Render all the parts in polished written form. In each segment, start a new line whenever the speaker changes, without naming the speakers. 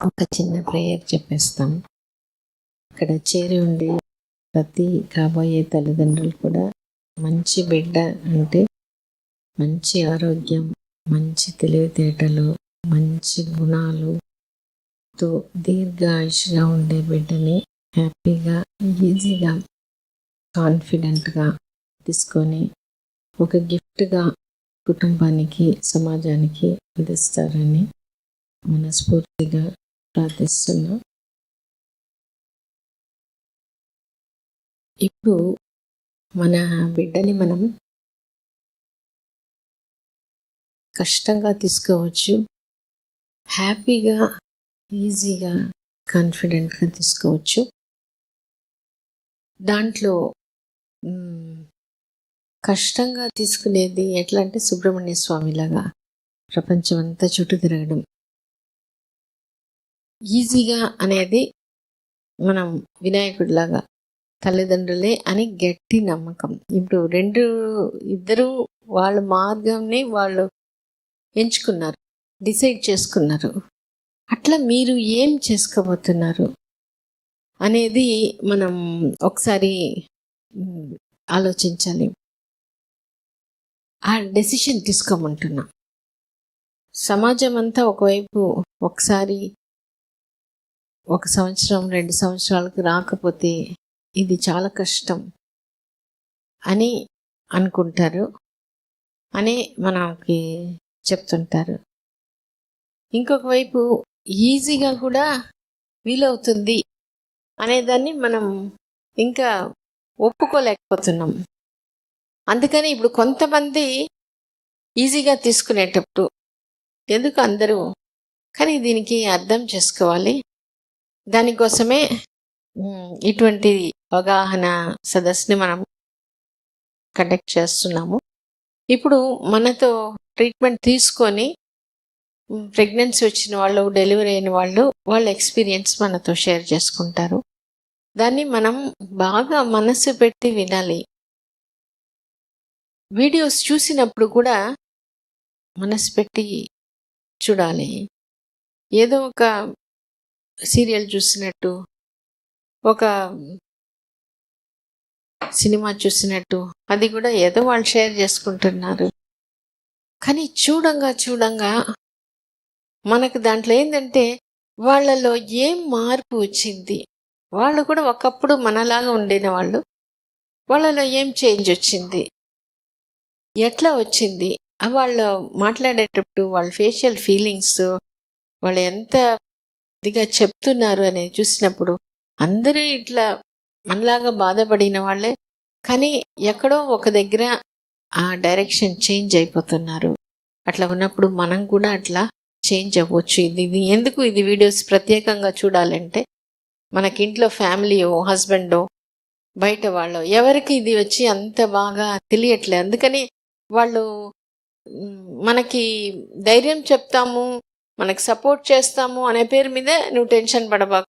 ఒక చిన్న ప్రేయర్ చెప్పేస్తాం. ఇక్కడ చేరి ఉండి ప్రతి కాబోయే తల్లిదండ్రులు కూడా మంచి బిడ్డ అంటే మంచి ఆరోగ్యం, మంచి తెలివితేటలు, మంచి గుణాలుతో దీర్ఘాయుష్గా ఉండే బిడ్డని హ్యాపీగా, ఈజీగా, కాన్ఫిడెంట్గా తీసుకొని ఒక గిఫ్ట్గా కుటుంబానికి, సమాజానికి అందిస్తారని మనస్ఫూర్తిగా ప్రార్థిస్తున్నాం. ఇప్పుడు మన బిడ్డని మనం కష్టంగా తీసుకోవచ్చు, హ్యాపీగా, ఈజీగా, కాన్ఫిడెంట్గా తీసుకోవచ్చు. దాంట్లో కష్టంగా తీసుకునేది ఎట్లా అంటే సుబ్రహ్మణ్య స్వామిలాగా ప్రపంచం అంతా చుట్టూ తిరగడం. ఈజీగా అనేది మనం వినాయకుడిలాగా తల్లిదండ్రులే అని గట్టి నమ్మకం. ఇప్పుడు ఇద్దరు వాళ్ళ మార్గంని వాళ్ళు ఎంచుకున్నారు, డిసైడ్ చేసుకున్నారు. అట్లా మీరు ఏం చేసుకోబోతున్నారు అనేది మనం ఒకసారి ఆలోచించాలి. ఆ డెసిషన్ తీసుకోమంటున్నా. సమాజం అంతా ఒకవైపు ఒకసారి 1 సంవత్సరం 2 సంవత్సరాలకు రాకపోతే ఇది చాలా కష్టం అని అనుకుంటారు అని మనకి చెప్తుంటారు. ఇంకొక వైపు ఈజీగా కూడా వీలవుతుంది అనేదాన్ని మనం ఇంకా ఒప్పుకోలేకపోతున్నాం. అందుకని ఇప్పుడు కొంతమంది ఈజీగా తీసుకునేటప్పుడు ఎందుకు అందరూ, కానీ దీనికి అర్థం చేసుకోవాలి. దానికోసమే ఇటువంటి అవగాహన సదస్సుని మనం కండక్ట్ చేస్తున్నాము. ఇప్పుడు మనతో ట్రీట్మెంట్ తీసుకొని ప్రెగ్నెన్సీ వచ్చిన వాళ్ళు, డెలివరీ అయిన వాళ్ళు వాళ్ళ ఎక్స్పీరియన్స్ మనతో షేర్ చేసుకుంటారు. దాన్ని మనం బాగా మనసు పెట్టి వినాలి. వీడియోస్ చూసినప్పుడు కూడా మనసు పెట్టి చూడాలి. ఏదో ఒక సీరియల్ చూసినట్టు, ఒక సినిమా చూసినట్టు, అది కూడా ఏదో వాళ్ళు షేర్ చేసుకుంటున్నారు. కానీ చూడంగా మనకు దాంట్లో ఏంటంటే వాళ్ళలో ఏం మార్పు వచ్చింది, వాళ్ళు కూడా ఒకప్పుడు మనలాగా ఉండిన వాళ్ళు, వాళ్ళలో ఏం చేంజ్ వచ్చింది, ఎట్లా వచ్చింది, వాళ్ళు మాట్లాడేటప్పుడు వాళ్ళ ఫేషియల్ ఫీలింగ్స్, వాళ్ళు ఎంత ఇదిగా చెప్తున్నారు అనేది చూసినప్పుడు అందరూ ఇట్లా మనలాగా బాధపడిన వాళ్ళే, కానీ ఎక్కడో ఒక దగ్గర ఆ డైరెక్షన్ చేంజ్ అయిపోతున్నారు. అట్లా ఉన్నప్పుడు మనం కూడా అట్లా చేంజ్ అవ్వచ్చు. ఇది ఎందుకు ఇది వీడియోస్ ప్రత్యేకంగా చూడాలంటే మనకి ఇంట్లో ఫ్యామిలీయో, హస్బెండో, బయట వాళ్ళు ఎవరికి ఇది వచ్చి అంత బాగా తెలియట్లేదు. అందుకని వాళ్ళు మనకి ధైర్యం చెప్తాము, మనకు సపోర్ట్ చేస్తాము అనే పేరు మీద నువ్వు టెన్షన్ పడబాకు,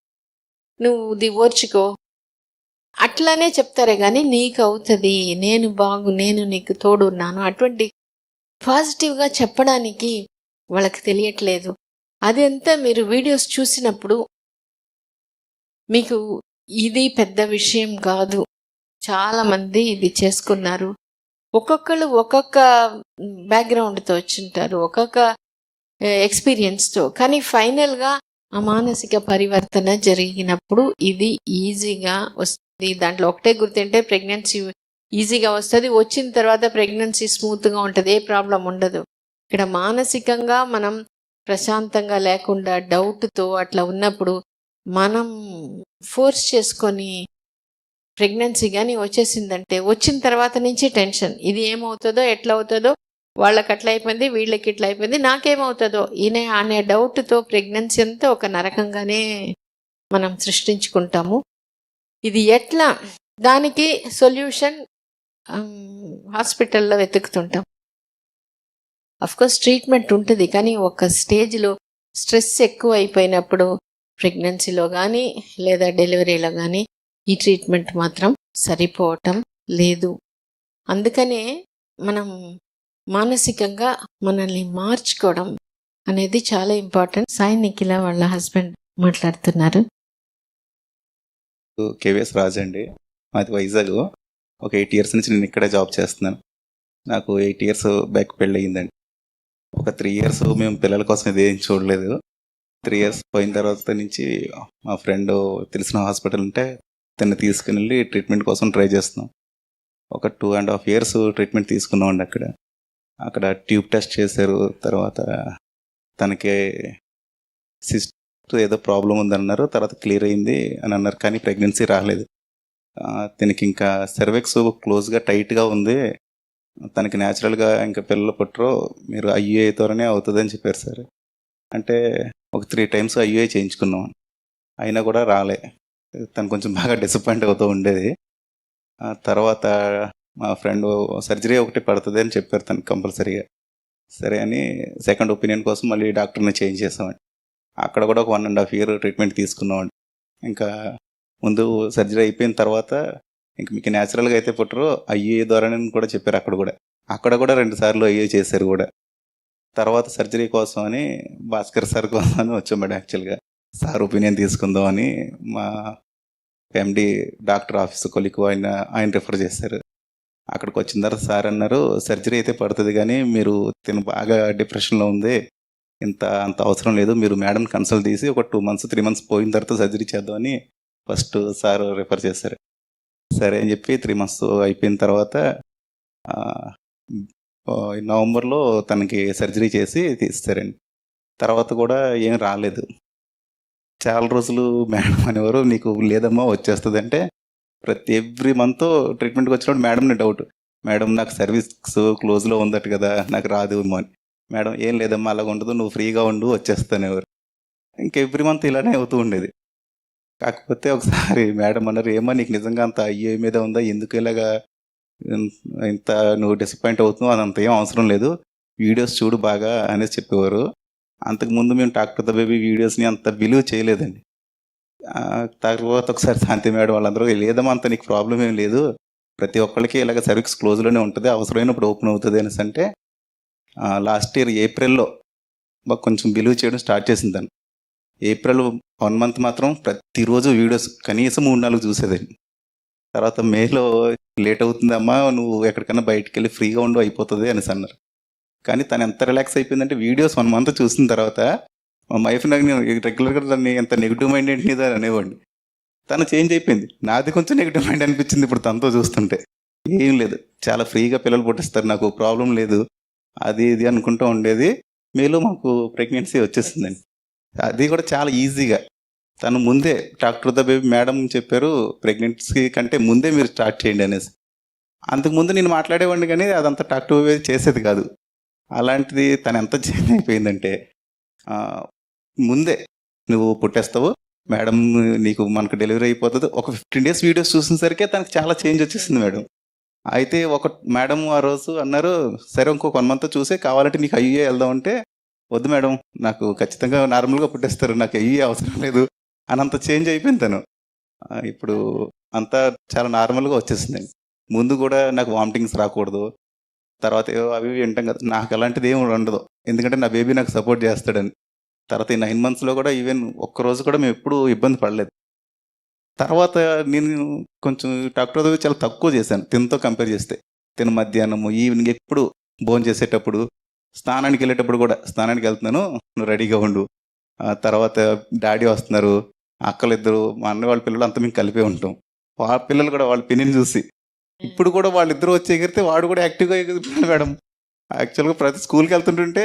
నువ్వు ఇది ఓర్చుకో అట్లానే చెప్తారే కానీ నీకు అవుతుంది, నేను నీకు తోడున్నాను అటువంటి పాజిటివ్గా చెప్పడానికి వాళ్ళకి తెలియట్లేదు. అదంతా మీరు వీడియోస్ చూసినప్పుడు మీకు ఇది పెద్ద విషయం కాదు, చాలామంది ఇది చేసుకున్నారు. ఒక్కొక్కరు ఒక్కొక్క బ్యాక్గ్రౌండ్తో వచ్చింటారు, ఒక్కొక్క ఎక్స్పీరియన్స్తో. కానీ ఫైనల్గా ఆ మానసిక పరివర్తన జరిగినప్పుడు ఇది ఈజీగా వస్తుంది. దాంట్లో ఒకటే గుర్తుంటే ప్రెగ్నెన్సీ ఈజీగా వస్తుంది, వచ్చిన తర్వాత ప్రెగ్నెన్సీ స్మూత్గా ఉంటుంది, ఏ ప్రాబ్లం ఉండదు. ఇక్కడ మానసికంగా మనం ప్రశాంతంగా లేకుండా డౌట్తో అట్లా ఉన్నప్పుడు మనం ఫోర్స్ చేసుకొని ప్రెగ్నెన్సీ కానీ వచ్చేసిందంటే వచ్చిన తర్వాత నుంచి టెన్షన్, ఇది ఏమవుతుందో, ఎట్లా అవుతుందో, వాళ్ళకి అట్లా అయిపోయింది, వీళ్ళకి ఇట్లా అయిపోయింది, నాకేమవుతుందో అనే డౌట్తో ప్రెగ్నెన్సీ అంతా ఒక నరకంగానే మనం సృష్టించుకుంటాము. ఇది ఎట్లా, దానికి సొల్యూషన్ హాస్పిటల్లో వెతుకుతుంటాం. అఫ్కోర్స్ ట్రీట్మెంట్ ఉంటుంది, కానీ ఒక స్టేజ్లో స్ట్రెస్ ఎక్కువ అయిపోయినప్పుడు ప్రెగ్నెన్సీలో కానీ లేదా డెలివరీలో కానీ ఈ ట్రీట్మెంట్ మాత్రం సరిపోవటం లేదు. అందుకనే మనం మానసికంగా మనల్ని మార్చుకోవడం అనేది చాలా ఇంపార్టెంట్. సాయి నిఖిల వాళ్ళ హస్బెండ్ మాట్లాడుతున్నారు?
కేవీఎస్ రాజు అండి. మాది వైజాగ్. ఒక 8 ఇయర్స్ నుంచి నేను ఇక్కడే జాబ్ చేస్తున్నాను. నాకు 8 ఇయర్స్ బ్యాక్ పెళ్ళి అయ్యిందండి. ఒక 3 ఇయర్స్ మేము పిల్లల కోసం ఇదేం చూడలేదు. 3 ఇయర్స్ పోయిన తర్వాత నుంచి మా ఫ్రెండ్ తెలిసిన హాస్పిటల్ ఉంటే తను తీసుకుని వెళ్ళి ట్రీట్మెంట్ కోసం ట్రై చేస్తున్నాం. ఒక 2.5 ఇయర్స్ ట్రీట్మెంట్ తీసుకున్నామండి అక్కడ ట్యూబ్ టెస్ట్ చేశారు. తర్వాత తనకి సిస్ట్ ఏదో ప్రాబ్లం ఉందన్నారు. తర్వాత క్లియర్ అయింది అని అన్నారు. కానీ ప్రెగ్నెన్సీ రాలేదు. తనకి ఇంకా సర్వెక్స్ క్లోజ్గా టైట్గా ఉంది. తనకి న్యాచురల్గా ఇంకా పిల్లలు పుట్టరు, మీరు ఐయుఐ ద్వారానే అవుతుంది అని చెప్పారు సార్. అంటే ఒక 3 టైమ్స్ ఐయుఐ చేయించుకున్నాం, అయినా కూడా రాలే. తను కొంచెం బాగా డిసప్పాయింట్ అవుతూ ఉండేది. తర్వాత మా ఫ్రెండ్ సర్జరీ ఒకటి పడుతుంది అని చెప్పారు తనకు కంపల్సరీగా. సరే అని సెకండ్ ఒపీనియన్ కోసం మళ్ళీ డాక్టర్ని చేంజ్ చేసామండి. అక్కడ కూడా ఒక 1.5 ఇయర్ ట్రీట్మెంట్ తీసుకున్నామండి. ఇంకా ముందు సర్జరీ అయిపోయిన తర్వాత ఇంక మీకు న్యాచురల్గా అయితే పుట్టరు, ఐయుఐ ద్వారానే కూడా చెప్పారు. అక్కడ కూడా 2 సార్లు ఐయుఐ చేశారు కూడా. తర్వాత సర్జరీ కోసం అని భాస్కర్ సార్ కోసం అని వచ్చాం యాక్చువల్గా. సార్ ఒపీనియన్ తీసుకుందాం అని మా ఎండి డాక్టర్ ఆఫీస్ కొలికు ఆయన రిఫర్ చేశారు. అక్కడికి వచ్చిన తర్వాత సార్ అన్నారు, సర్జరీ అయితే పడుతుంది కానీ మీరు తిను బాగా డిప్రెషన్లో ఉంది, అంత అవసరం లేదు, మీరు మేడం కన్సల్ట్ తీసి ఒక 2 మంత్స్ 3 మంత్స్ పోయిన తర్వాత సర్జరీ చేద్దామని ఫస్ట్ సార్ రిఫర్ చేశారు. సరే అని చెప్పి 3 మంత్స్ అయిపోయిన తర్వాత నవంబర్లో తనకి సర్జరీ చేసి తీస్తారండి. తర్వాత కూడా ఏం రాలేదు. చాలా రోజులు మేడం అనేవారు, నీకు లేదమ్మా వచ్చేస్తుంది అంటే ఎవ్రీ మంత్ ట్రీట్మెంట్కి వచ్చినప్పుడు మేడంని డౌట్, మేడం నాకు సర్వీస్ క్లోజ్లో ఉందట కదా, నాకు రాదు అని. మేడం ఏం లేదమ్మా అలాగ ఉండదు, నువ్వు ఫ్రీగా ఉండు వచ్చేస్తానేవారు. ఇంక ఎవ్రీ మంత్ ఇలానే అవుతూ ఉండేది. కాకపోతే ఒకసారి మేడం అన్నారు, ఏమో నీకు నిజంగా అంత ఐఏ మీద ఉందా, ఎందుకు ఇలాగా ఇంత నువ్వు డిసప్పాయింట్ అవుతున్నావు, అదంత ఏం అవసరం లేదు, వీడియోస్ చూడు బాగా అనేసి చెప్పేవారు. అంతకుముందు మేము డాక్టర్ ద బేబీ వీడియోస్ని అంత విలువ చేయలేదండి. తర్వాత ఒకసారి శాంతి మేడం వాళ్ళందరూ, లేదమ్మా అంత నీకు ప్రాబ్లం ఏం లేదు, ప్రతి ఒక్కరికి ఇలాగ సర్వీస్ క్లోజ్లోనే ఉంటుంది, అవసరమైనప్పుడు ఓపెన్ అవుతుంది అనేసి అంటే లాస్ట్ ఇయర్ ఏప్రిల్లో మాకు కొంచెం బిలీవ్ చేయడం స్టార్ట్ చేసింది. తను ఏప్రిల్ 1 మంత్ మాత్రం ప్రతిరోజు వీడియోస్ కనీసం 3-4 చూసేదండి. తర్వాత మేలో లేట్ అవుతుందమ్మా, నువ్వు ఎక్కడికైనా బయటికి వెళ్ళి ఫ్రీగా ఉండు అయిపోతుంది అనేసి అన్నారు. కానీ తను ఎంత రిలాక్స్ అయిపోయిందంటే వీడియోస్ 1 మంత్ చూసిన తర్వాత మా వైఫ్ నాకు రెగ్యులర్గా దాన్ని ఎంత నెగిటివ్ మైండ్ ఏంటి అని అనేవాడిని. తను చేంజ్ అయిపోయింది. నాది కొంచెం నెగిటివ్ మైండ్ అనిపించింది ఇప్పుడు తనతో చూస్తుంటే. ఏం లేదు, చాలా ఫ్రీగా పిల్లలు పుట్టిస్తారు, నాకు ప్రాబ్లం లేదు, అది ఇది అనుకుంటూ ఉండేది. మేలో మాకు ప్రెగ్నెన్సీ వచ్చేసిందండి. అది కూడా చాలా ఈజీగా. తను ముందే డాక్టర్ ద బేబీ మేడం చెప్పారు, ప్రెగ్నెన్సీ కంటే ముందే మీరు స్టార్ట్ చేయండి అనేసి. అంతకుముందు నేను మాట్లాడేవాడిని కానీ అదంతా డాక్టర్ బేబీ చేసేది కాదు. అలాంటిది తను ఎంత చేంజ్ అయిపోయిందంటే, ముందే నువ్వు పుట్టేస్తావు మేడం, మనకు డెలివరీ అయిపోతుంది, ఒక 15 డేస్ వీడియోస్ చూసిన సరికే తనకు చాలా చేంజ్ వచ్చేసింది మేడం. అయితే ఒక మేడం ఆ రోజు అన్నారు, సరే ఇంకొక 1 మంత్ చూసే కావాలంటే నీకు ఐయుఐ వెళ్దాం అంటే, వద్దు మేడం నాకు ఖచ్చితంగా నార్మల్గా పుట్టేస్తారు, నాకు ఐయుఐ అవసరం లేదు అనంత చేంజ్ అయిపోయింది తను. ఇప్పుడు అంతా చాలా నార్మల్గా వచ్చేసిందండి. ముందు కూడా నాకు వామిటింగ్స్ రాకూడదు, తర్వాత అవి వింటాం కదా, నాకు అలాంటిది ఏమి ఉండదు, ఎందుకంటే నా బేబీ నాకు సపోర్ట్ చేస్తాడని. తర్వాత ఈ 9 మంత్స్లో కూడా ఈవెన్ ఒక్కరోజు కూడా మేము ఎప్పుడూ ఇబ్బంది పడలేదు. తర్వాత నేను కొంచెం డాక్టర్ దగ్గర చాలా తక్కువ చేశాను తినతో కంపేర్ చేస్తే. తిన మధ్యాహ్నము ఈవినింగ్ ఎప్పుడు భోజనం చేసేటప్పుడు, స్నానానికి వెళ్ళేటప్పుడు కూడా, స్నానానికి వెళ్తున్నాను నువ్వు రెడీగా ఉండు, తర్వాత డాడీ వస్తున్నారు, అక్కలిద్దరు, మా అన్న వాళ్ళ పిల్లలు అంతా మేము కలిపే ఉంటాం. వాళ్ళ పిల్లలు కూడా వాళ్ళ పిన్నిని చూసి ఇప్పుడు కూడా వాళ్ళిద్దరూ వచ్చి ఎగిరితే వాడు కూడా యాక్టివ్గా ఎగురుతున్నాడు మేడం. యాక్చువల్గా ప్రతి స్కూల్కి వెళ్తుంటుంటే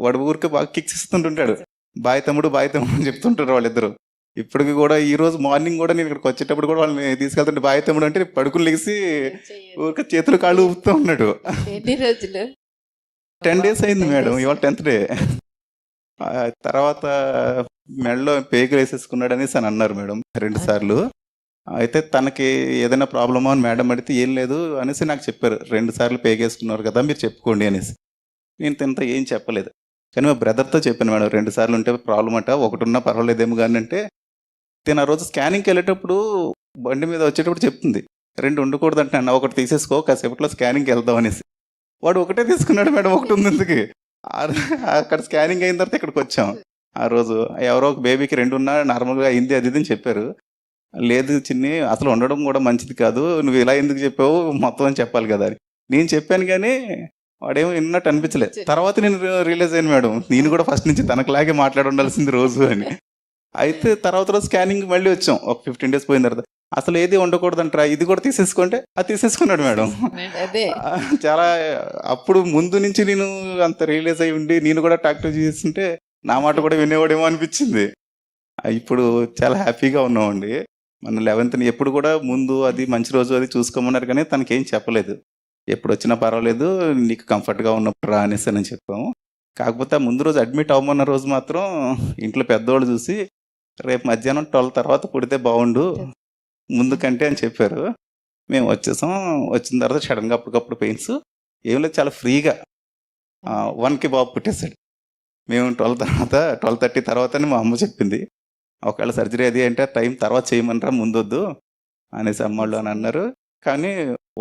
వాడు ఊరికే బాగా కిక్స్ ఇస్తుంటుంటాడు, బాయ్ తమ్ముడు అని చెప్తుంటారు వాళ్ళిద్దరు. ఇప్పటికి కూడా ఈ రోజు మార్నింగ్ కూడా నేను ఇక్కడికి వచ్చేటప్పుడు కూడా వాళ్ళని తీసుకెళ్తుంటే బాయ్ తమ్ముడు అంటే పడుకుని లెగిసి ఊరికే చేతులు కాళ్ళు ఊపుతూ ఉన్నాడు. 10 డేస్ అయింది మేడం, ఇవాళ 10th డే. తర్వాత మెడలో పేగులు వేసేసుకున్నాడు అనేసి అని అన్నారు మేడం 2 సార్లు. అయితే తనకి ఏదైనా ప్రాబ్లమా అని మేడం అడిగితే ఏం లేదు అనేసి నాకు చెప్పారు, 2 సార్లు పేగేసుకున్నారు కదా మీరు చెప్పుకోండి అనేసి. నేను తింత ఏం చెప్పలేదు. కానీ మా బ్రదర్తో చెప్పాను మేడం, 2 సార్లు ఉంటే ప్రాబ్లం అట, ఒకటి ఉన్నా పర్వాలేదేమో కానీ అంటే. తిన ఆ రోజు స్కానింగ్కి వెళ్ళేటప్పుడు బండి మీద వచ్చేటప్పుడు చెప్తుంది, 2 ఉండకూడదు అంటే అన్న, ఒకటి తీసేసుకో కాసేపట్లో స్కానింగ్కి వెళ్దాం అనేసి. వాడు ఒకటే తీసుకున్నాడు మేడం, ఒకటి ఉంది ఎందుకు. అక్కడ స్కానింగ్ అయిన తర్వాత ఇక్కడికి వచ్చాం. ఆ రోజు ఎవరో ఒక బేబీకి 2 ఉన్నా నార్మల్‌గా అయింది అది ఇది అని చెప్పారు. లేదు చిన్ని అసలు ఉండడం కూడా మంచిది కాదు. నువ్వు ఇలా ఎందుకు చెప్పావు మొత్తం అని చెప్పాలి కదా! అని. నేను చెప్పాను గానీ వాడేమో విన్నట్టు అనిపించలే. తర్వాత నేను రియలైజ్ అయ్యాను మేడం. నేను కూడా ఫస్ట్ నుంచి తనకులాగే మాట్లాడి ఉండాల్సింది రోజు అని. అయితే తర్వాత రోజు స్కానింగ్‌కి మళ్ళీ వచ్చాం. ఒక 15 డేస్ పోయిన తర్వాత. అసలు ఏది ఉండకూడదంటరా ఇది కూడా తీసేసుకోంటే అది తీసేసుకున్నాడు మేడం.
అదే
చాలా అప్పుడు ముందు నుంచి నేను అంత రియలైజ్ అయ్యి ఉండి నేను కూడా టాక్టివ్ చేస్తుంటే నా మాట కూడా వినేవాడేమో అనిపించింది. ఇప్పుడు చాలా హ్యాపీగా ఉన్నామండి. మన 11థ్ ఎప్పుడు కూడా ముందు అది మంచి రోజు అది చూసుకోమన్నారు కానీ తనకేం చెప్పలేదు. ఎప్పుడొచ్చినా పర్వాలేదు నీకు కంఫర్ట్‌గా ఉన్నప్పుడు రా అనేసని చెప్పాము. కాకపోతే ఆ ముందు రోజు అడ్మిట్ అవ్వమన్న రోజు మాత్రం ఇంట్లో పెద్దోళ్ళు చూసి రేపు మధ్యాహ్నం 12 తర్వాత పుడితే బావుండు ముందు కంటే అని చెప్పారు. మేము వచ్చేసాం. వచ్చిన తర్వాత సడన్‌గా అప్పటికప్పుడు పెయిన్స్ ఏం లేదు చాలా ఫ్రీగా 1కి బాబు పుట్టేసాడు. మేము 12:30 తర్వాతని మా అమ్మ చెప్పింది. ఒకవేళ సర్జరీ అది అంటే టైం తర్వాత చేయమనరా ముందొద్దు అనేసి అమ్మోళ్ళు అని అన్నారు. కానీ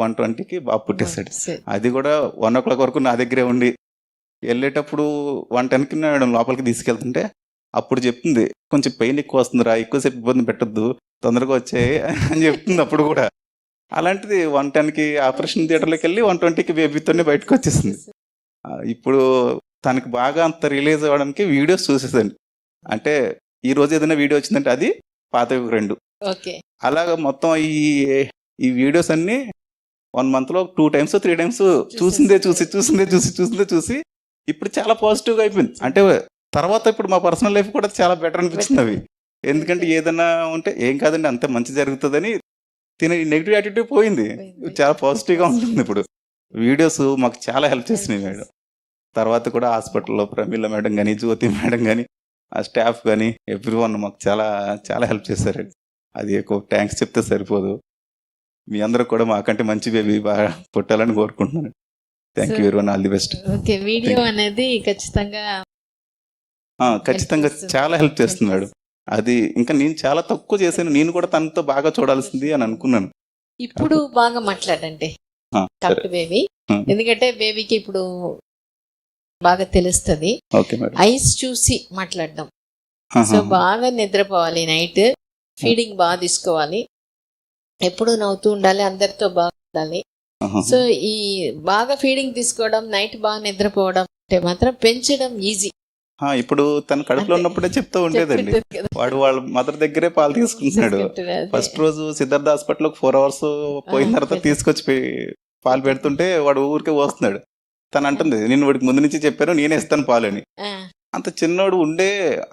1:20కి బాబు పుట్టేసాడు. అది కూడా 1:00 వరకు నా దగ్గరే ఉండి వెళ్ళేటప్పుడు 1:10కి మేడం లోపలికి తీసుకెళ్తుంటే అప్పుడు చెప్తుంది కొంచెం పెయిన్ ఎక్కువ వస్తుందిరా ఎక్కువసేపు ఇబ్బంది పెట్టొద్దు తొందరగా వచ్చాయి అని చెప్తుంది అప్పుడు కూడా. అలాంటిది 1:10కి ఆపరేషన్ థియేటర్లోకి వెళ్ళి 1:20కి బేబీతోనే బయటకు వచ్చేసింది. ఇప్పుడు తనకి బాగా అంత రిలీజ్ అవ్వడానికి వీడియోస్ చూసేసండి. అంటే ఈ రోజు ఏదైనా వీడియో వచ్చిందంటే అది పాతవి 2 అలాగా మొత్తం ఈ వీడియోస్ అన్నీ 1 మంత్లో 2 టైమ్స్ 3 టైమ్స్ చూసి ఇప్పుడు చాలా పాజిటివ్గా అయిపోయింది. అంటే తర్వాత ఇప్పుడు మా పర్సనల్ లైఫ్ కూడా చాలా బెటర్ అనిపించింది అవి. ఎందుకంటే ఏదైనా ఉంటే ఏం కాదండి అంతే మంచి జరుగుతుందని తినే నెగిటివ్ యాటిట్యూడ్ పోయింది. చాలా పాజిటివ్గా ఉంటుంది ఇప్పుడు. వీడియోస్ మాకు చాలా హెల్ప్ చేసినాయి మేడం. తర్వాత కూడా హాస్పిటల్లో ప్రమీల మేడం కానీ జ్యోతి మేడం కానీ ఆ స్టాఫ్ కానీ ఎవ్రీవన్ మాకు చాలా చాలా హెల్ప్ చేశారండి. అది ఎక్కువ థ్యాంక్స్ చెప్తే సరిపోదు. మీ అందరూ కూడా మాకంటే మంచి బేబీ బాగా పుట్టాలని కోరుకుంటున్నాను. Thank you everyone, all the best.
Okay, video అనేది ఖచ్చితంగా
చాలా హెల్ప్ చేస్తుంది మేడం. అది ఇంకా నేను చాలా తక్కువ చేశాను. నేను కూడా తనతో బాగా చూడాల్సింది అని అనుకున్నాను.
ఇప్పుడు బాగా మాట్లాడండి డాక్టర్ బేబీ. ఎందుకంటే బేబీకి ఇప్పుడు బాగా తెలుస్తుంది. ఐస్ చూసి మాట్లాడడం. సో బాగా నిద్రపోవాలి, నైట్ ఫీడింగ్ బాగా తీసుకోవాలి, ఎప్పుడు నవ్వుతూ ఉండాలి, అందరితో బాగా ఉండాలి. సో ఈ బాగా ఫీడింగ్ తీసుకోవడం, నైట్ బాగా నిద్రపోవడం అంటే మాత్రం పెంచడం ఈజీ.
ఇప్పుడు తన కడుపులో ఉన్నప్పుడే చెప్తూ ఉండేదండి. వాడు వాళ్ళ మదర్ దగ్గరే పాలు తీసుకుంటున్నాడు. ఫస్ట్ రోజు సిద్ధార్థ హాస్పిటల్ 4 hours పోయిన తర్వాత తీసుకొచ్చి పాలు పెడుతుంటే వాడు ఊరికే పోస్తున్నాడు. తను అంటుంది నేను వాడికి ముందు నుంచి చెప్పాను నేనే ఇస్తాను పాలు అని. అంత చిన్నోడు ఉండే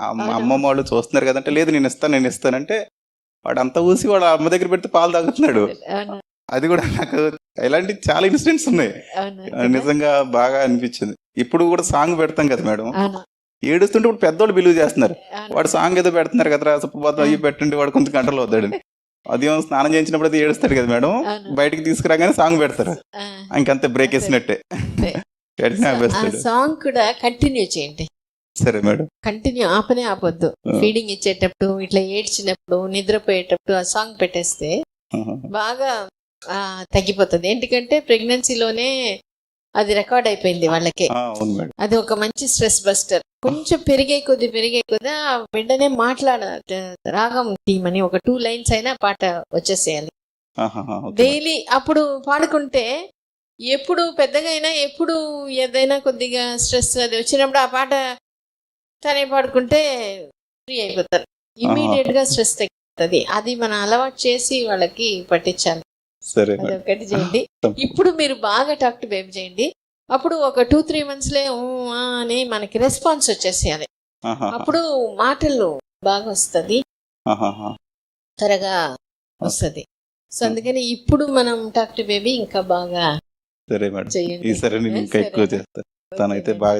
అమ్మమ్మ వాళ్ళు చూస్తున్నారు కదంటే లేదు నేను ఇస్తానంటే వాడు అంతా ఊసి వాడు అమ్మ దగ్గర పెడితే పాలు తాగుతున్నాడు. అది కూడా నాకు ఇలాంటి చాలా ఇన్సిడెంట్స్ ఉన్నాయి. నిజంగా బాగా అనిపించింది. ఇప్పుడు కూడా సాంగ్ పెడతాం కదా మేడం, ఏడుస్తుంటే ఇప్పుడు పెద్దోళ్ళు బిలీవ్ చేస్తున్నారు. వాడు సాంగ్ ఏదో పెడుతున్నారు కదరా సుప్రభాతం అయ్యి పెట్టండి వాడు కొంత కంట్రోల్ అవుతాడని. అదేమో స్నానం చేయించినప్పుడు అది ఏడుస్తాడు కదా మేడం, బయటకి తీసుకురాగానే సాంగ్ పెడతారు, ఇంకంతే బ్రేక్ వేసినట్టే.
సాంగ్ కూడా కంటిన్యూ చేయండి.
సరే మేడం,
కంటిన్యూ ఆపొద్దు. ఫీడింగ్ ఇచ్చేటప్పుడు ఇట్లా ఏడ్చినప్పుడు నిద్రపోయేటప్పుడు ఆ సాంగ్ పెట్టేస్తే బాగా తగ్గిపోతుంది. ఎందుకంటే ప్రెగ్నెన్సీలోనే అది రికార్డ్ అయిపోయింది వాళ్ళకి. అది ఒక మంచి స్ట్రెస్ బస్టర్. కొంచెం పెరిగే కొద్ది వెంటనే రాగం టీమ్ అని ఒక 2 lines అయినా పాట వచ్చేసేయాలి డైలీ. అప్పుడు పాడుకుంటే ఎప్పుడు పెద్దగా అయినా ఎప్పుడు ఏదైనా కొద్దిగా స్ట్రెస్ అది వచ్చినప్పుడు ఆ పాట తనే పాడుకుంటే ఫ్రీ అయిపోతారు. ఇమ్మీడియట్ గా స్ట్రెస్ తగ్గుతుంది. అది మనం అలవాటు చేసి వాళ్ళకి పట్టించాలి. అదొకటి చేయండి. ఇప్పుడు మీరు బాగా టాక్ టు బేబీ చేయండి. అప్పుడు ఒక 2-3 monthsలే అని మనకి రెస్పాన్స్ వచ్చేసేయాలి. అప్పుడు మాటలు బాగా వస్తుంది, త్వరగా వస్తుంది. సో అందుకని ఇప్పుడు మనం టాక్ టు బేబీ ఇంకా బాగా
చేయండి. తనైతే బాగా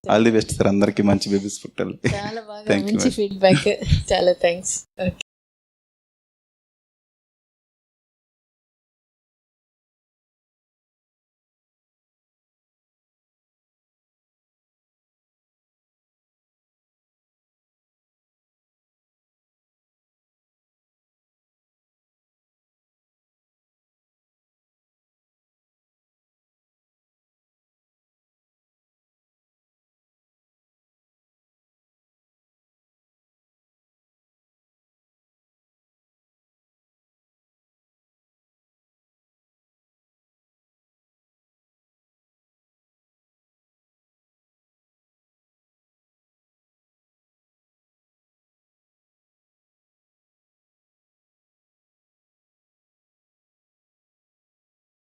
ఆల్ ది బెస్ట్ సార్. అందరికి మంచి బేబీస్ పుట్టాలి.
చాలా బాగా మంచి ఫీడ్బ్యాక్. చాలా థ్యాంక్స్.